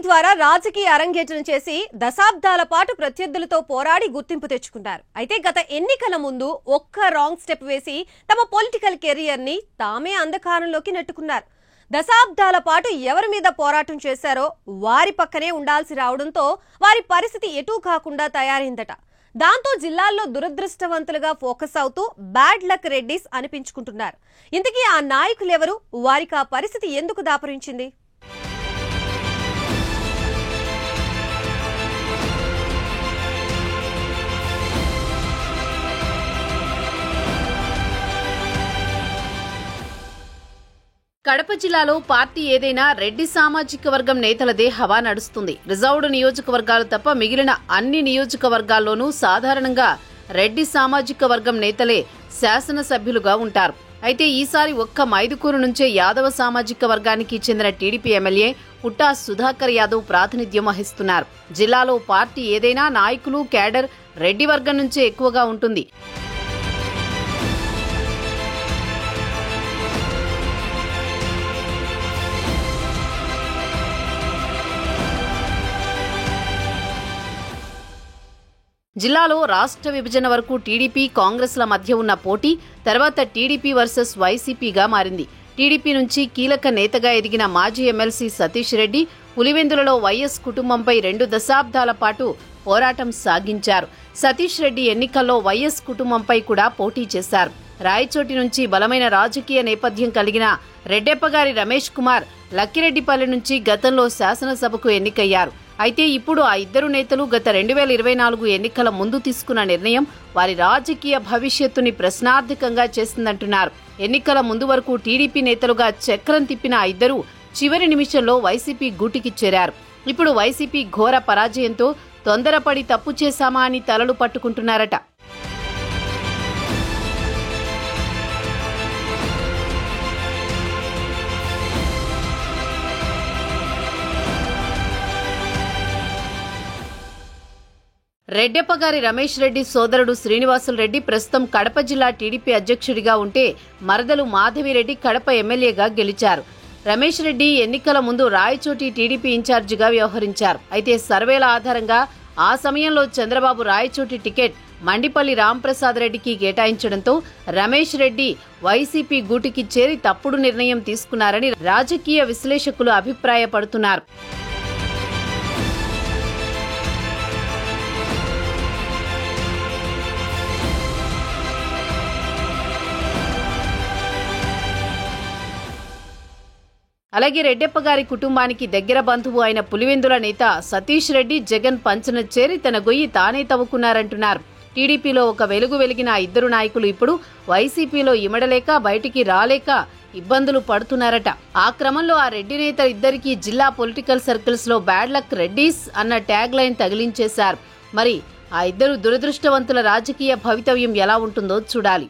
ద్వారా రాజకీయ అరంగేట్రం చేసి దశాబ్దాల పాటు ప్రత్యర్థులతో పోరాడి గుర్తింపు తెచ్చుకున్నారు. అయితే గత ఎన్నికల ముందు ఒక్క రాంగ్ స్టెప్ వేసి తమ పొలిటికల్ కెరియర్ ని తామే అంధకారంలోకి నెట్టుకున్నారు. దశాబ్దాల పాటు ఎవరి మీద పోరాటం చేశారో వారి పక్కనే ఉండాల్సి రావడంతో వారి పరిస్థితి ఎటూ కాకుండా తయారైందట. దాంతో జిల్లాల్లో దురదృష్టవంతులుగా ఫోకస్ అవుతూ బ్యాడ్ లక్ రెడ్డిస్ అనిపించుకుంటున్నారు. ఇంతకీ ఆ నాయకులెవరు, వారికి ఆ పరిస్థితి ఎందుకు దాపరించింది? కడప జిల్లాలో పార్టీ ఏదైనా రెడ్డి సామాజిక వర్గం నేతలదే హవా నడుస్తుంది. రిజర్వ్డ్ నియోజకవర్గాలు తప్ప మిగిలిన అన్ని నియోజకవర్గాల్లోనూ సాధారణంగా రెడ్డి సామాజిక వర్గం నేతలే శాసనసభ్యులుగా ఉంటారు. అయితే ఈసారి ఒక్క మైదుకూరు నుంచే యాదవ సామాజిక వర్గానికి చెందిన టీడీపీ ఎమ్మెల్యే పుట్టా సుధాకర్ యాదవ్ ప్రాతినిధ్యం వహిస్తున్నారు. జిల్లాలో పార్టీ ఏదైనా నాయకులు, కేడర్ రెడ్డి వర్గం నుంచే ఎక్కువగా ఉంటుంది. జిల్లాలో రాష్ట్ర విభజన వరకు టీడీపీ, కాంగ్రెస్ల మధ్య ఉన్న పోటీ తర్వాత టీడీపీ వర్సెస్ వైసీపీగా మారింది. టీడీపీ నుంచి కీలక నేతగా ఎదిగిన మాజీ ఎమ్మెల్సీ సతీష్ రెడ్డి పులివెందులలో వైఎస్ కుటుంబంపై 2 దశాబ్దాల పాటు పోరాటం సాగించారు. సతీష్ రెడ్డి ఎన్నికల్లో వైఎస్ కుటుంబంపై కూడా పోటీ చేశారు. రాయచోటి నుంచి బలమైన రాజకీయ నేపథ్యం కలిగిన రెడ్డెప్పగారి రమేష్ కుమార్ లక్కిరెడ్డిపల్లి నుంచి గతంలో శాసనసభకు ఎన్నికయ్యారు. అయితే ఇప్పుడు ఆ ఇద్దరు నేతలు గత 2024 ఎన్నికల ముందు తీసుకున్న నిర్ణయం వారి రాజకీయ భవిష్యత్తుని ప్రశ్నార్థకంగా చేసిందంటున్నారు. ఎన్నికల ముందు వరకు టీడీపీ నేతలుగా చక్రం తిప్పిన ఆ ఇద్దరు చివరి నిమిషంలో వైసీపీ గూటికి చేరారు. ఇప్పుడు వైసీపీ ఘోర పరాజయంతో తొందరపడి తప్పు చేశామా అని తలలు పట్టుకుంటున్నారట. రెడ్డెప్పగారి రమేష్ రెడ్డి సోదరుడు శ్రీనివాసులు రెడ్డి ప్రస్తుతం కడప జిల్లా టీడీపీ అధ్యక్షుడిగా ఉంటే మరదలు మాధవిరెడ్డి కడప ఎమ్మెల్యేగా గెలిచారు. రమేష్ రెడ్డి ఎన్నికల ముందు రాయచోటి టీడీపీ ఇన్ఛార్జిగా వ్యవహరించారు. అయితే సర్వేల ఆధారంగా ఆ సమయంలో చంద్రబాబు రాయచోటి టికెట్ మండిపల్లి రాంప్రసాద్ రెడ్డికి కేటాయించడంతో రమేష్ రెడ్డి వైసీపీ గూటికి చేరి తప్పుడు నిర్ణయం తీసుకున్నారని రాజకీయ విశ్లేషకులు అభిప్రాయపడుతున్నారు. అలాగే రెడ్డెప్పగారి కుటుంబానికి దగ్గర బంధువు అయిన పులివెందుల నేత సతీష్ రెడ్డి జగన్ పంచన చేరి తన గొయ్యి తానే తవ్వుకున్నారంటున్నారు. టీడీపీలో ఒక వెలుగు వెలిగిన ఆ ఇద్దరు నాయకులు ఇప్పుడు వైసీపీలో ఇమడలేక బయటికి రాలేక ఇబ్బందులు పడుతున్నారట. ఆ క్రమంలో ఆ రెడ్డి నేత ఇద్దరికీ జిల్లా పొలిటికల్ సర్కిల్స్ లో బ్యాడ్ లక్ రెడ్డీస్ అన్న ట్యాగ్ లైన్ తగిలించేశారు. మరి ఆ ఇద్దరు దురదృష్టవంతుల రాజకీయ భవితవ్యం ఎలా ఉంటుందో చూడాలి.